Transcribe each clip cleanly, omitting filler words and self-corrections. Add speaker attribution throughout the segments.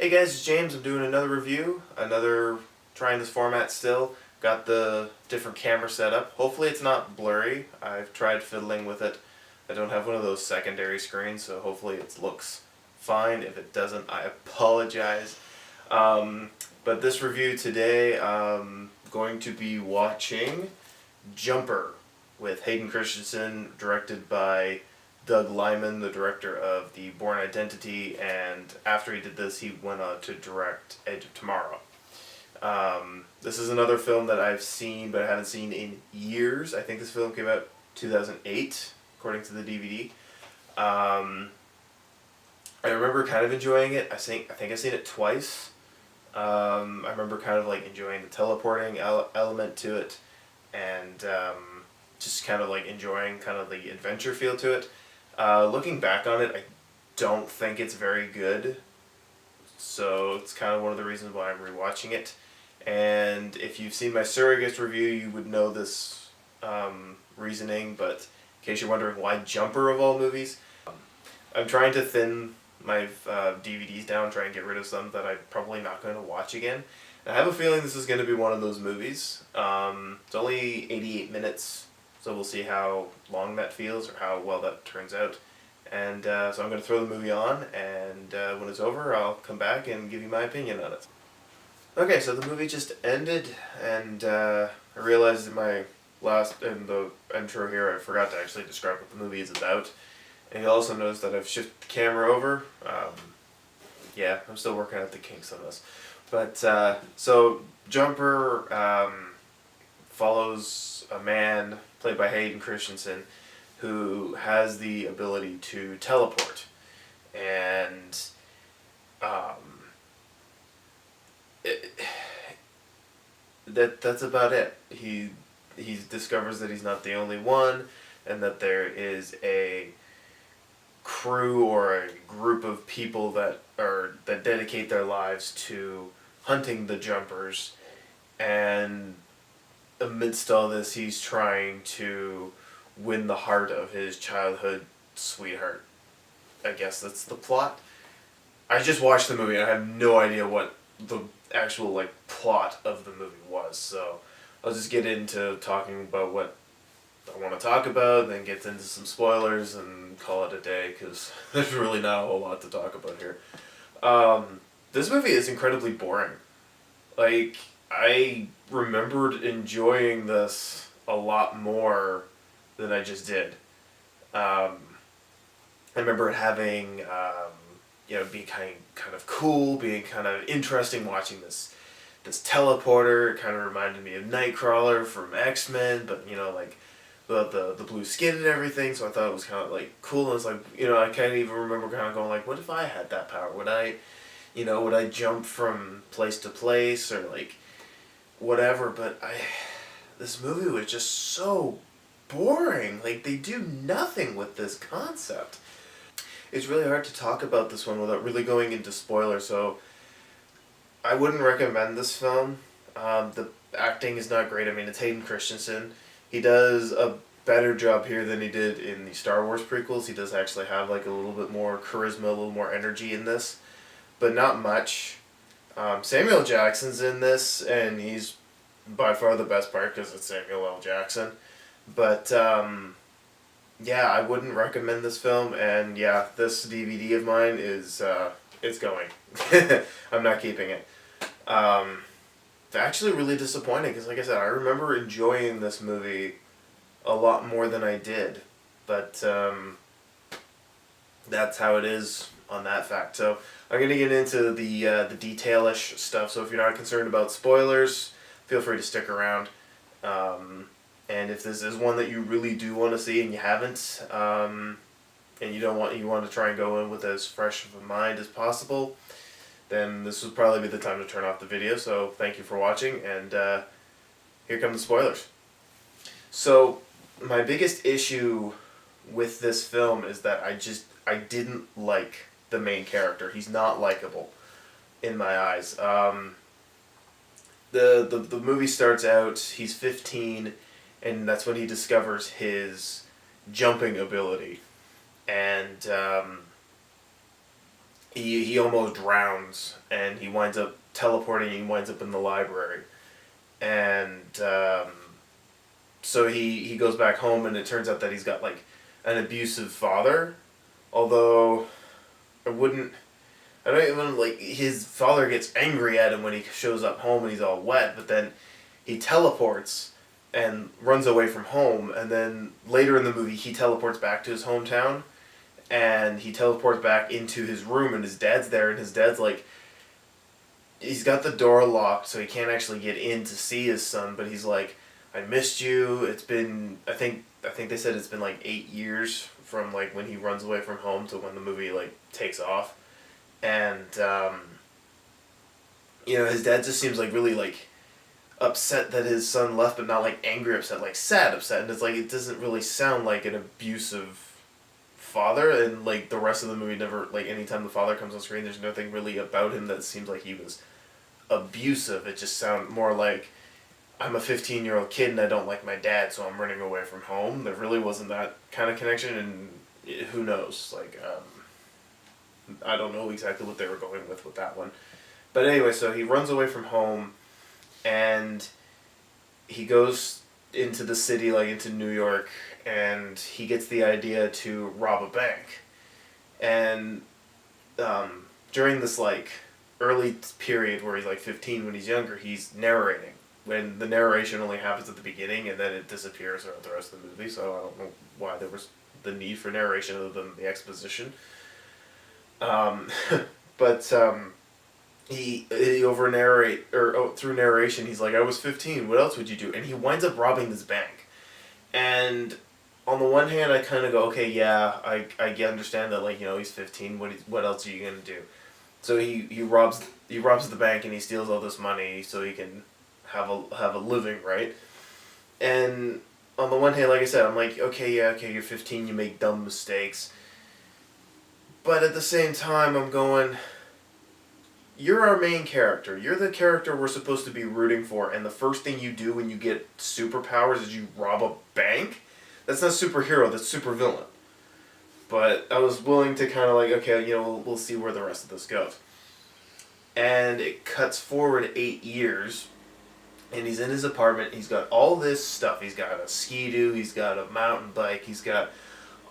Speaker 1: Hey guys, it's James. I'm doing another review, trying this format still. Got the different camera setup. Hopefully it's not blurry. I've tried fiddling with it. I don't have one of those secondary screens, so hopefully it looks fine. If it doesn't, I apologize. But this review today, I'm going to be watching Jumper with Hayden Christensen, directed by Doug Liman, the director of The Bourne Identity, and after he did this, he went on to direct Edge of Tomorrow. This is another film that I've seen, but I haven't seen in years. I think this film came out 2008, according to the DVD. I remember kind of enjoying it. I think I've seen it twice. I remember kind of like enjoying the teleporting element to it, and just kind of like enjoying kind of the adventure feel to it. Looking back on it, I don't think it's very good, so it's kind of one of the reasons why I'm rewatching it. And if you've seen my Surrogates review, you would know this reasoning, but in case you're wondering why Jumper of all movies, I'm trying to thin my DVDs down, try and get rid of some that I'm probably not going to watch again. And I have a feeling this is going to be one of those movies. It's only 88 minutes. So we'll see how long that feels or how well that turns out. And so I'm going to throw the movie on, and when it's over, I'll come back and give you my opinion on it. Okay, so the movie just ended, and I realized in the intro here, I forgot to actually describe what the movie is about. And you'll also notice that I've shifted the camera over. Yeah, I'm still working out the kinks on this. But, so Jumper follows a man played by Hayden Christensen, who has the ability to teleport, and that's about it. He discovers that he's not the only one, and that there is a crew or a group of people that dedicate their lives to hunting the Jumpers, and amidst all this, he's trying to win the heart of his childhood sweetheart. I guess that's the plot. I just watched the movie and I have no idea what the actual plot of the movie was, so I'll just get into talking about what I want to talk about, then get into some spoilers and call it a day, because there's really not a whole lot to talk about here. This movie is incredibly boring. I remembered enjoying this a lot more than I just did. I remember it having, being kind of cool, being kind of interesting watching this teleporter. It kind of reminded me of Nightcrawler from X-Men, but, the blue skin and everything, so I thought it was kind of, cool, and it's I can't even remember kind of going, what if I had that power? Would I jump from place to place, or, whatever, but this movie was just so boring. They do nothing with this concept. It's really hard to talk about this one without really going into spoilers, so I wouldn't recommend this film. The acting is not great. I mean, it's Hayden Christensen. He does a better job here than he did in the Star Wars prequels. He does actually have a little bit more charisma, a little more energy in this, but not much. Samuel Jackson's in this, and he's by far the best part because it's Samuel L. Jackson. But, yeah, I wouldn't recommend this film, and yeah, this DVD of mine is, it's going. I'm not keeping it. It's actually really disappointing because, like I said, I remember enjoying this movie a lot more than I did, but that's how it is on that fact. So I'm going to get into the detailish stuff, so if you're not concerned about spoilers, feel free to stick around. And if this is one that you really do want to see and you haven't, and you want to try and go in with as fresh of a mind as possible, then this would probably be the time to turn off the video. So thank you for watching, and here come the spoilers. So my biggest issue with this film is that I didn't like the main character. He's not likable in my eyes. The movie starts out, he's 15, and that's when he discovers his jumping ability. And he almost drowns, and he winds up teleporting. He winds up in the library, and so he goes back home, and it turns out that he's got like an abusive father. Although I wouldn't. I don't even like his father gets angry at him when he shows up home and he's all wet, but then he teleports and runs away from home, and then later in the movie he teleports back to his hometown, and he teleports back into his room, and his dad's there, and his dad's like, he's got the door locked so he can't actually get in to see his son, but he's like, I missed you. It's been, I think they said it's been like 8 years from like when he runs away from home to when the movie like takes off. And his dad just seems like really like upset that his son left, but not like angry upset, like sad upset. And it's like, it doesn't really sound like an abusive father, and like the rest of the movie never, like anytime the father comes on screen, there's nothing really about him that seems like he was abusive. It just sounds more like, I'm a 15-year-old kid and I don't like my dad, so I'm running away from home. There really wasn't that kind of connection, and who knows, like I don't know exactly what they were going with that one. But anyway, so he runs away from home, and he goes into the city, like into New York, and he gets the idea to rob a bank. And during this like early period where he's like 15, when he's younger, he's narrating. When the narration only happens at the beginning and then it disappears throughout the rest of the movie, so I don't know why there was the need for narration other than the exposition. But he over narrate, or through narration, he's like, I was 15, what else would you do? And he winds up robbing this bank. And on the one hand, I kind of go, okay, yeah, I understand that, like, he's 15, what else are you going to do? So he robs the bank, and he steals all this money so he can have a living, right? And on the one hand, like I said, I'm like, okay, you're 15, you make dumb mistakes. But at the same time, I'm going, you're our main character. You're the character we're supposed to be rooting for, and the first thing you do when you get superpowers is you rob a bank? That's not superhero, that's supervillain. But I was willing to kind of like, okay, we'll see where the rest of this goes. And it cuts forward 8 years, and he's in his apartment. He's got all this stuff. He's got a Ski-Doo, he's got a mountain bike, he's got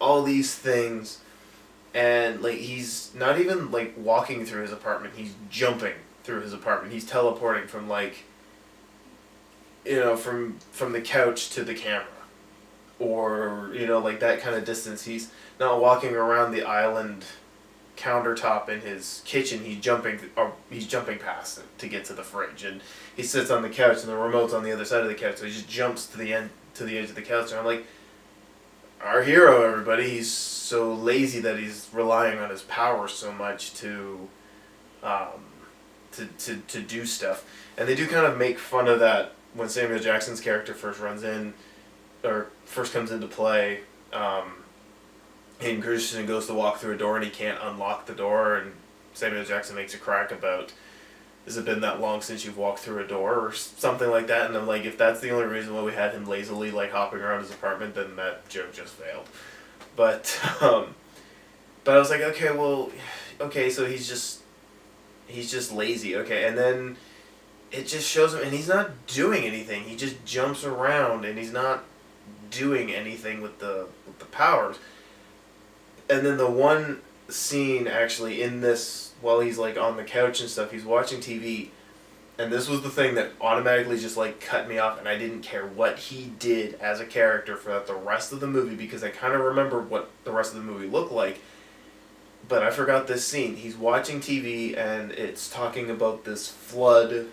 Speaker 1: all these things. And like, he's not even like walking through his apartment, he's jumping through his apartment. He's teleporting from like, from the couch to the camera, or like that kind of distance. He's not walking around the island countertop in his kitchen. He's jumping past it to get to the fridge, and he sits on the couch and the remote's on the other side of the couch, so he just jumps to the edge of the couch. And I'm like, our hero, everybody, he's so lazy that he's relying on his power so much to do stuff. And they do kind of make fun of that when Samuel Jackson's character first comes into play. Hayden Christensen goes to walk through a door and he can't unlock the door, and Samuel Jackson makes a crack about, has it been that long since you've walked through a door, or something like that. And I'm like, if that's the only reason why we had him lazily like hopping around his apartment, then that joke just failed. But I was like, okay, so he's just lazy, okay. And then it just shows him, and he's not doing anything. He just jumps around, and he's not doing anything with the powers. And then the one scene actually in this, while he's like on the couch and stuff, he's watching TV, and this was the thing that automatically just like cut me off, and I didn't care what he did as a character for the rest of the movie, because I kind of remember what the rest of the movie looked like, but I forgot this scene. He's watching TV, and it's talking about this flood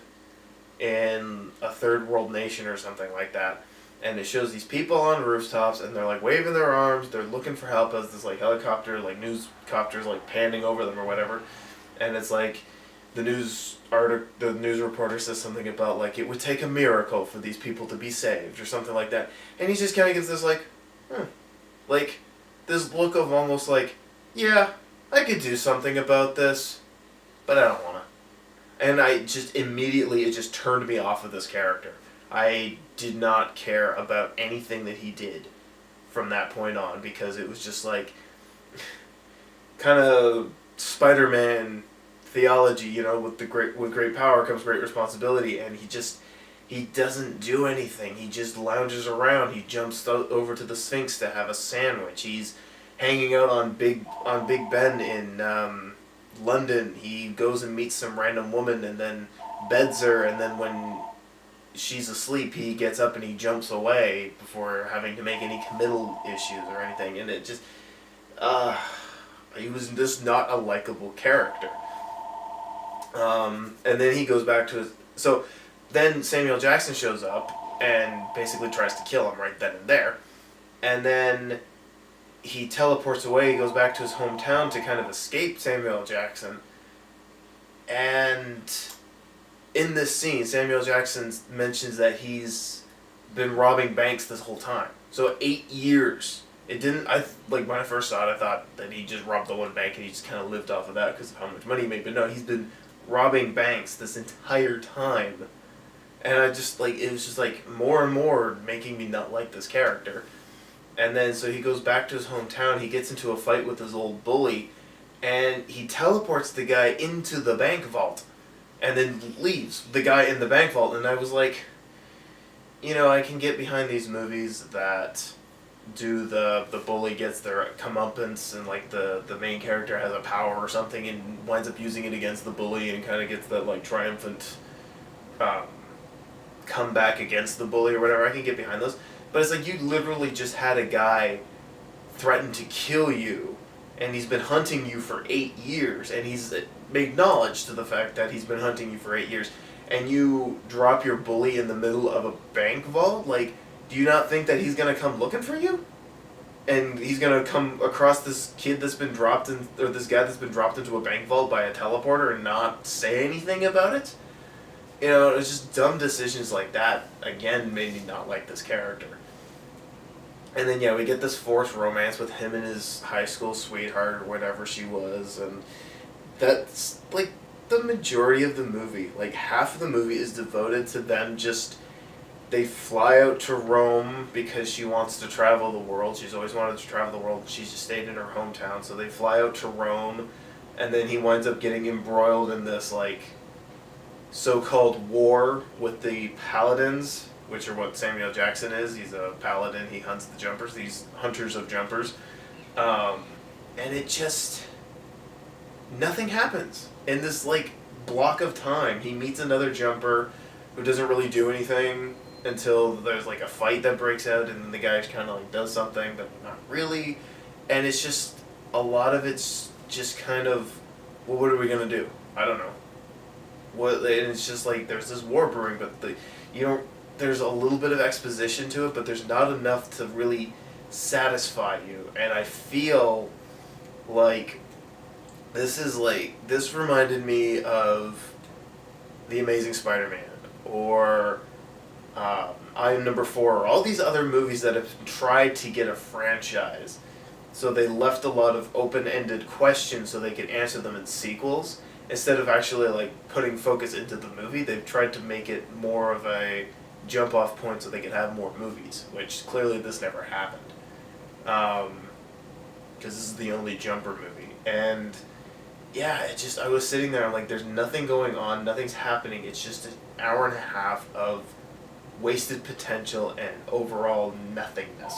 Speaker 1: in a third world nation or something like that. And it shows these people on rooftops, and they're like waving their arms, they're looking for help as this like helicopter, like news copters like panning over them or whatever. And it's like the news reporter says something about like it would take a miracle for these people to be saved or something like that. And he just kind of gets this like, like this look of almost like, yeah, I could do something about this, but I don't want to. And I just immediately, it just turned me off of this character. I did not care about anything that he did from that point on, because it was just like, kind of Spider-Man theology, with great power comes great responsibility, and he doesn't do anything. He just lounges around. He jumps over to the Sphinx to have a sandwich. He's hanging out on Big Ben in London. He goes and meets some random woman and then beds her, and then when she's asleep, he gets up and he jumps away before having to make any committal issues or anything. And it just, he was just not a likable character. And then he goes back to his... So then Samuel Jackson shows up and basically tries to kill him right then and there. And then he teleports away, he goes back to his hometown to kind of escape Samuel Jackson. And in this scene, Samuel Jackson mentions that he's been robbing banks this whole time. So 8 years. It didn't... when I first saw it, I thought that he just robbed the one bank and he just kind of lived off of that because of how much money he made. But no, he's been robbing banks this entire time. And I just, it was just, more and more making me not like this character. And then, so he goes back to his hometown, he gets into a fight with his old bully, and he teleports the guy into the bank vault, and then leaves the guy in the bank vault. And I was like, I can get behind these movies that do the bully gets their comeuppance, and, the main character has a power or something and winds up using it against the bully and kind of gets that, triumphant comeback against the bully or whatever. I can get behind those. But it's you literally just had a guy threaten to kill you, and he's been hunting you for 8 years, and he's acknowledged to the fact that he's been hunting you for 8 years, and you drop your bully in the middle of a bank vault? Do you not think that he's going to come looking for you? And he's going to come across this kid that's been dropped in, or this guy that's been dropped into a bank vault by a teleporter and not say anything about it? It's just dumb decisions like that, again, made me not like this character. And then, we get this forced romance with him and his high school sweetheart, or whatever she was, and that's, the majority of the movie. Half of the movie is devoted to them they fly out to Rome because she wants to travel the world. She's always wanted to travel the world. She's just stayed in her hometown, so they fly out to Rome, and then he winds up getting embroiled in this, so-called war with the paladins, which are what Samuel Jackson is. He's a paladin. He hunts the jumpers, these hunters of jumpers. And it just... nothing happens. In this, block of time, he meets another jumper who doesn't really do anything until there's, a fight that breaks out, and then the guy kind of, does something, but not really. And it's just... a lot of it's just kind of... well, what are we going to do? I don't know. And it's just there's this war brewing, but there's a little bit of exposition to it, but there's not enough to really satisfy you. And I feel this reminded me of The Amazing Spider-Man, or I Am Number 4, or all these other movies that have tried to get a franchise. So they left a lot of open-ended questions so they could answer them in sequels. Instead of actually putting focus into the movie, they've tried to make it more of a jump-off point so they could have more movies, which clearly this never happened. Because this is the only jumper movie. And yeah, I was sitting there, I'm there's nothing going on, nothing's happening, it's just an hour and a half of wasted potential and overall nothingness.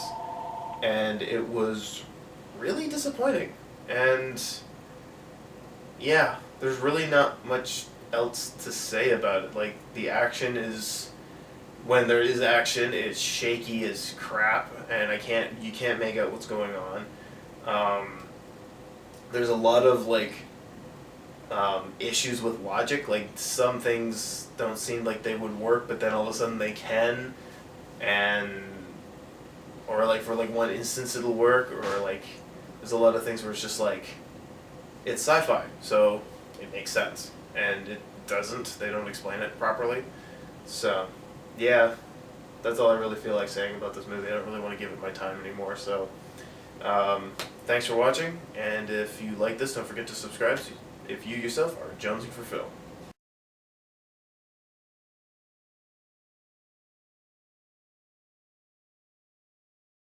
Speaker 1: And it was really disappointing. And yeah, there's really not much else to say about it. The action is... when there is action, it's shaky as crap, and you can't make out what's going on. There's a lot of, issues with logic. Some things don't seem like they would work, but then all of a sudden they can. Or, for, one instance it'll work, or, there's a lot of things where it's just, it's sci-fi, so it makes sense. And it doesn't. They don't explain it properly. So, yeah, that's all I really feel like saying about this movie. I don't really want to give it my time anymore. So, thanks for watching, and if you like this, don't forget to subscribe if you yourself are jonesing for film.